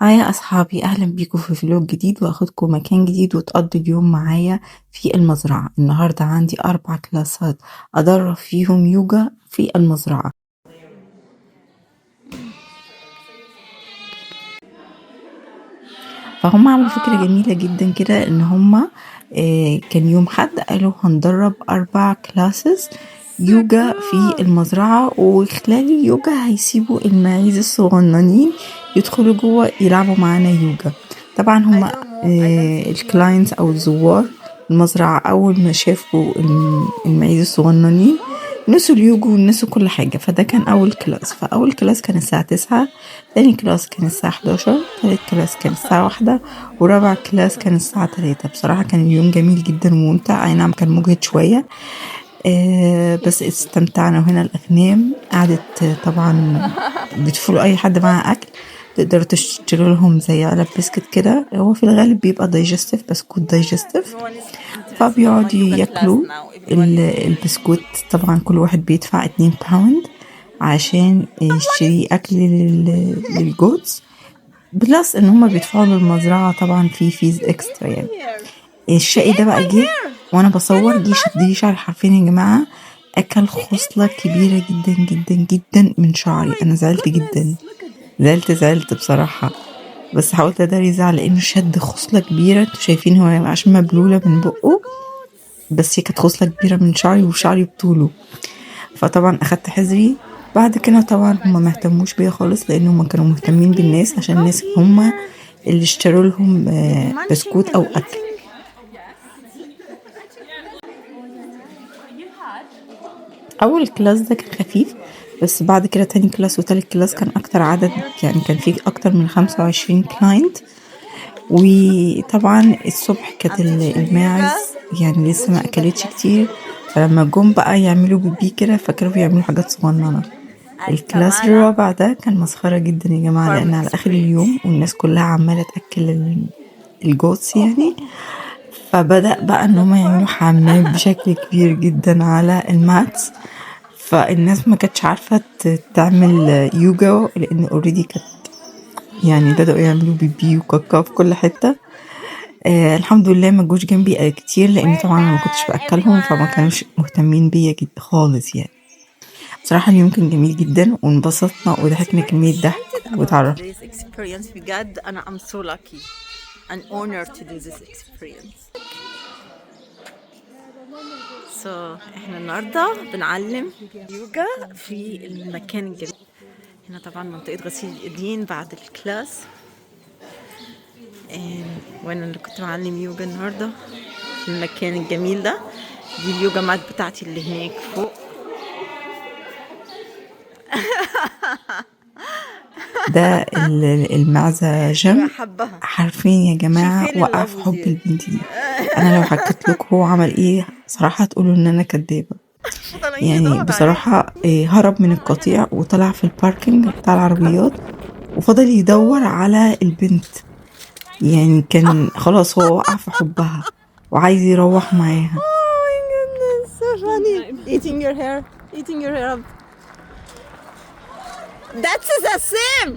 هاي يا أصحابي، أهلا بيكم في فلوج جديد وأخدكم مكان جديد وتقضوا اليوم معايا في المزرعة. النهاردة عندي 4 كلاسات أدرب فيهم يوجا في المزرعة. فهم عملوا فكرة جميلة جدا كده إن هما كان يوم حد قالوا هندرب 4 كلاسز يوجا في المزرعة، وخلال اليوجا هيسيبوا المعيز الصغننين يدخلوا جوه يلعبوا معانا يوجا. طبعا هما الكلاينتس أو الزوار المزرعة أول ما شافوا المعيز الصغننين نسوا اليوجو ونسوا كل حاجة. فده كان أول كلاس. فأول كلاس كان الساعة 9، تاني كلاس كان الساعة 11، تالت كلاس كان الساعة 1، ورابع كلاس كان الساعة 3. بصراحة كان اليوم جميل جدا وممتع. أي نعم كان مجهد شوية بس استمتعنا. وهنا الأغنام قعدت طبعا بتفولوا أي حد معاه أكل، تقدروا تشتروا لهم زي علب بسكت كده، هو في الغالب بيبقى دايجستيف، بسكوت دايجستيف، فبيقعدوا ياكلوا البسكوت. طبعا كل واحد بيدفع 2 باوند عشان يشتري أكل للجوتس، بلس ان هما بيدفعوا للمزرعة طبعا في فيز اكسترا يعني. الشقي ده بقى جه وانا بصور، جه شدلي شعري حرفيا يا جماعة، اكل خصلة كبيرة جدا جدا جدا من شعري. انا زعلت جدا، زعلت بصراحة، بس حاولت اداري زعل لانه شد خصلة كبيرة. انتوا شايفين هو عشان مبلولة من بقه، بس هي كانت خصلة كبيرة من شعري وشعري بطوله. فطبعا اخدت حذري. بعد كده طبعا هما ما اهتموش بيا خالص، لان هما كانوا مهتمين بالناس، عشان الناس هما اللي اشتروا لهم بسكوت او اكل. اول كلاس ده كان خفيف، بس بعد كده تاني كلاس وتالت كلاس كان اكتر عدد، يعني كان فيه اكتر من 25 كلاينت. وطبعا الصبح كانت الماعز يعني لسه ما اكلتش كتير، فلما جم بقى يعملوا بيبي كده فكانوا بيعملوا حاجات صغننه. الكلاس الرابع ده كان مسخرة جدا يا جماعة، لأن على آخر اليوم والناس كلها عمالة تأكل الجوتس يعني. فبدأ بقى إن هما يعملوا حمام بشكل كبير جدا على الماتس. فالناس ما كانتش عارفة تعمل يوجا، لأن اوريدي كانت يعني بدأوا يعملوا بيبي وكاكا في كل حتة. الحمد لله ما جوش جنبي كتير، لأن طبعا أنا ما كنتش بأكلهم، فما كانوش مهتمين بيا جدا خالص يعني. بصراحة اليوم كان جميل جدا وانبسطنا وضحكنا كمية ضحك وتعرف. بجد أنا I'm so lucky and honored to do this experience. احنا النهارده بنعلم يوجا في المكان الجميل. هنا طبعا منطقة غسيل الإيدين بعد الكلاس، وانا اللي كنت بعلم يوجا النهارده في المكان الجميل ده. دي اليوجا مات بتاعتي اللي هناك فوق. ده المعزة جم حبها حرفين يا جماعة، وقع في حب البنت دي. أنا لو حكيت لكم هو عمل إيه صراحة تقولوا إن أنا كدابة. يعني بصراحة هرب من القطيع وطلع في الباركينج بتاع العربيات وفضل يدور على البنت. يعني كان خلاص هو وقع في حبها وعايز يروح معاها. Oh my goodness, so funny. Eating your hair, eating your hair up. That's the same.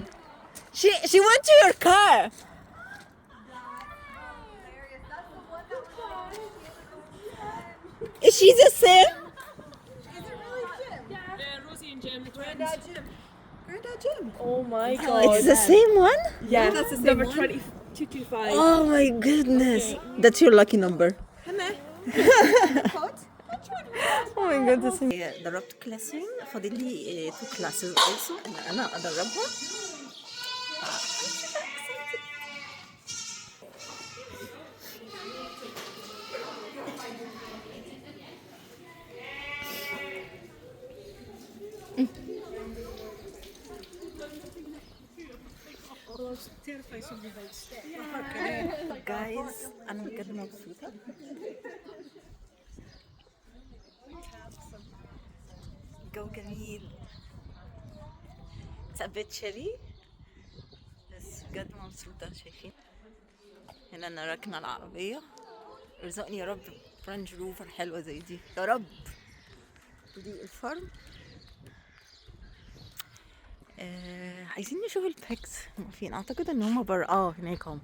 She went to your car. Is she the same? Rosie and Jim. Granddad Jim. Oh my god. It's the same one? Yeah, That's the same number one. 2225. Oh my goodness. That's your lucky number. Oh my goodness. ضربت كلاسين، فاضل لي 2 classes also انا ادربهم. جايز انا بجد مبسوطه. جو جميل. It's a bit chilly بس بجد مبسوطه. شايفين هنا انا راكنه العربيه. ارزقني يا رب فرنج روفر حلوه زي دي يا رب. دي الفرن. عايزين نشوف البيكس فين. اعتقد ان هما بره هناك هم.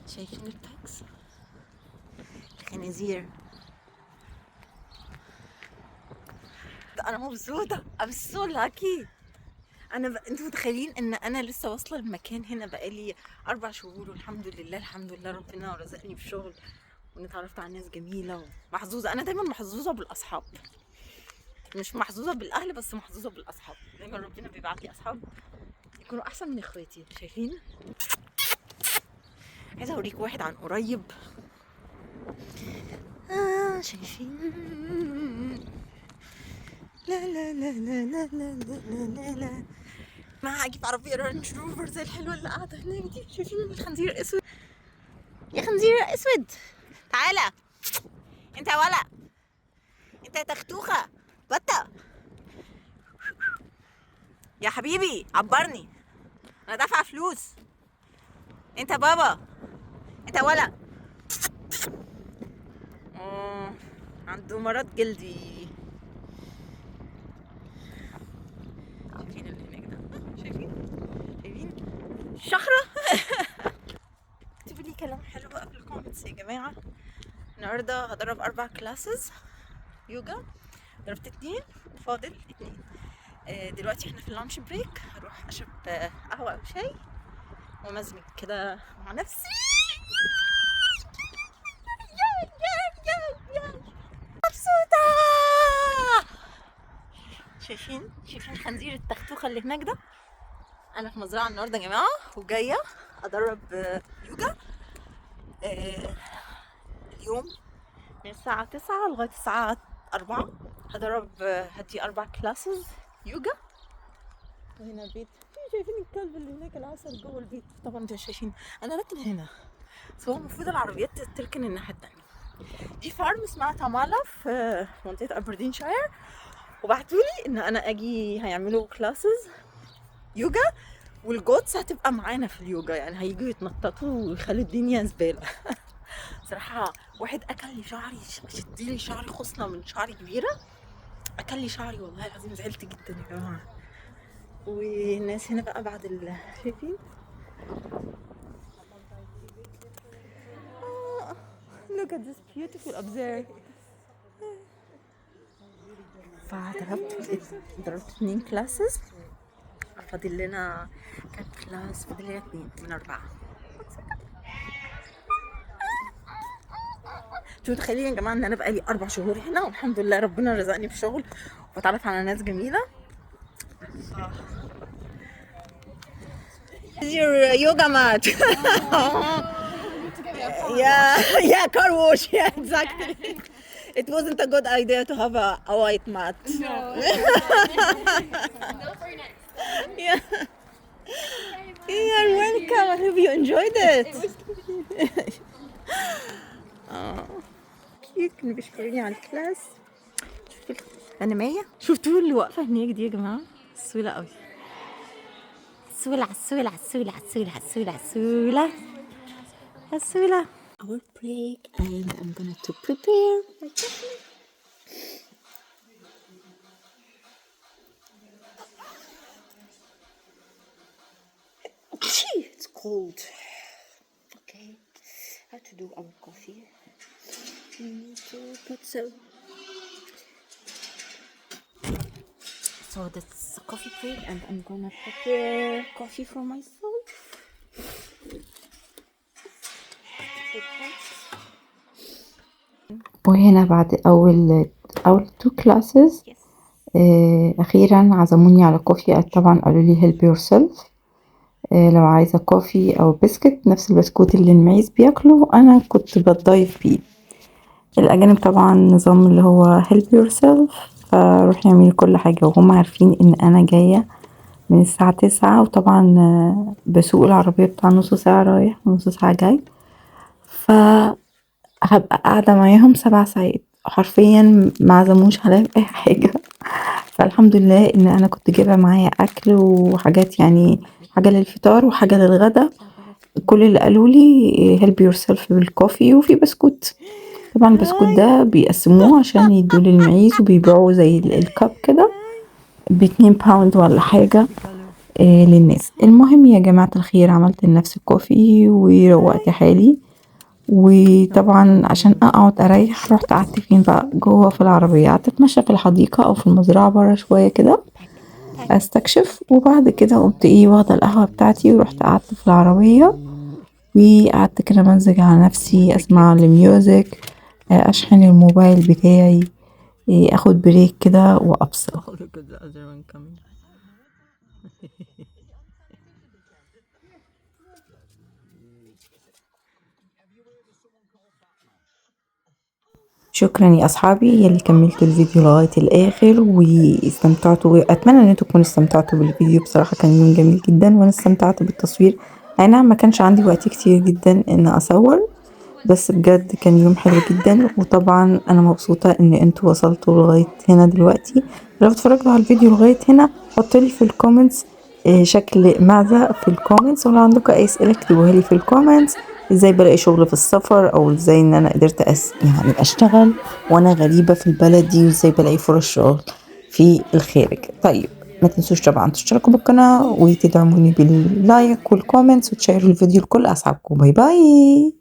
شايفين البيكس؟ الخنازير. ده انا مبسوطه. I'm so lucky. انتوا متخيلين ان انا لسه واصله المكان هنا بقالي 4 شهور، والحمد لله الحمد لله ربنا رزقني بشغل، وان اتعرفت على ناس جميله ومحظوظه. انا دايما محظوظه بالاصحاب، مش محظوظه بالاهل بس، محظوظه بالاصحاب. دايما ربنا بيبعت لي اصحاب يكونوا احسن من اخواتي. شايفين؟ عايزه اوريك واحد عن قريب. شايفين؟ لا لا لا لا لا لا لا لا لا. ما هجيب عربيه رانج روفر زي الحلوه اللي قاعده هناك دي. شايفين الخنزير الاسود؟ يا خنزير اسود تعالى انت يا ولا، انت يا تختوخه بطه يا حبيبي، عبرني انا دافعه فلوس. انت بابا، انت ولا. عنده مرض جلدي. شايفين اللي هناك ده؟ شايفين شخرة. اكتبوا لي كلام حلو بقى في الكومنتس يا جماعة. النهاردة هدرب 4 كلاسز يوجا، ضربت 2 فاضل 2. دلوقتي احنا في اللانش بريك. هروح اشرب قهوة او شاي ومزمج كده مع نفسي. مبسوطة. شايفين خنزير التختوخة اللي هناك ده؟ انا في مزرعة النهاردة يا جماعة، وجاية ادرب يوجا اليوم من الساعة 9 لغاية الساعة 4. هدي 4 كلاسز يوجا. وهنا البيت. شايفين الكلب اللي هناك العسل جوه البيت؟ طبعا انتوا شايفين انا راكنة هنا، بس هو المفروض العربيات تركن الناحية التانية. دي فارم اسمها تامالا في منطقة أبردينشاير، وبعتولي ان انا اجي هيعملوا كلاسز يوجا، والجوتس هتبقى معانا في اليوجا. يعني هيجوا يتنططوا ويخلوا الدنيا زبالة. صراحة واحد اكل لي شعري، شدلي شعري خصلة من شعري كبيرة، اكل لي شعري والله العظيم، زعلت جدا يا جماعة. والناس هنا بقى بعد شايفين؟ look at this beautiful up there. ضربت 2 كلاسز، فاضل لنا كام كلاس؟ فاضل لنا 2 من 4. انتوا متخيلين يا جماعه ان انا بقالي 4 شهور هنا، والحمد لله ربنا رزقني بشغل وبتعرف على ناس جميله. your yoga mat. yeah, car wash. Yeah, exactly. It wasn't a good idea to have a white mat. No. No for next. Yeah. You're welcome. I hope you enjoyed it. كيوت. كانوا بيشكروني على الكلاس. شوفوا الغنمية، شفتوا اللي واقفة هناك دي يا جماعة؟ سهولة قوي. السهولة. Our break and I'm gonna to prepare my coffee. It's cold. Okay, how to do our coffee? We need to put so that's a coffee break and I'm gonna prepare coffee for myself. وهنا بعد أول 2 classes أخيرا عزموني على كوفي. طبعا قالوا لي help yourself. لو عايزة كوفي أو بسكت، نفس البسكوت اللي المعيز بياكله أنا كنت بتضايف بيه. الأجانب طبعا نظام اللي هو help yourself، فروح يعملوا كل حاجة وهم عارفين إن أنا جاية من الساعة 9، وطبعا بسوق العربية بتاع نص ساعة رايح ونص ساعة جاي، فهبقى قاعدة معاهم 7 ساعات حرفيا، ما عزموش عليا بأي حاجة. فالحمد لله إن أنا كنت جايبة معايا أكل وحاجات، يعني حاجة للفطار وحاجة للغدا. كل اللي قالوا لي help yourself بالكوفي وفي بسكوت. طبعا البسكوت ده بيقسموه عشان يدوه للمعيز وبيبيعوه زي الكاب كده ب2 باوند ولا حاجة للناس. المهم يا جماعة الخير، عملت لنفسي كوفي وروقت حالي، وطبعا عشان اقعد اريح رحت قعدت فين بقى؟ جوه في العربية، قعدت اتمشى في الحديقة او في المزرعة برا شوية كده استكشف، وبعد كده قمت واخدة القهوة بتاعتي ورحت قعدت في العربية وقعدت كده مزج على نفسي، اسمع الميوزك، اشحن الموبايل بتاعي، اخد بريك كده وافصل. شكرا يا اصحابي يلي كملتوا الفيديو لغايه الاخر واستمتعتوا، اتمنى ان انتوا تكونوا استمتعتوا بالفيديو. بصراحه كان يوم جميل جدا وانا استمتعت بالتصوير. اي نعم ما كانش عندي وقت كتير جدا ان اصور، بس بجد كان يوم حلو جدا. وطبعا انا مبسوطه ان انتوا وصلتوا لغايه هنا دلوقتي. لو اتفرجتوا على الفيديو لغايه هنا حطولي في الكومنتس شكل معزة في الكومنتس، ولو عندكم اي اسئله اكتبوها لي في الكومنتس. ازاي بلاقي شغل في السفر، او ازاي ان انا قدرت يعني اشتغل وانا غريبه في البلد دي، وازاي بلاقي فرص شغل في الخارج. طيب ما تنسوش طبعا تشتركوا بالقناه وتدعموني باللايك والكومنتس وتشيروا الفيديو لكل اصحابكم. باي باي.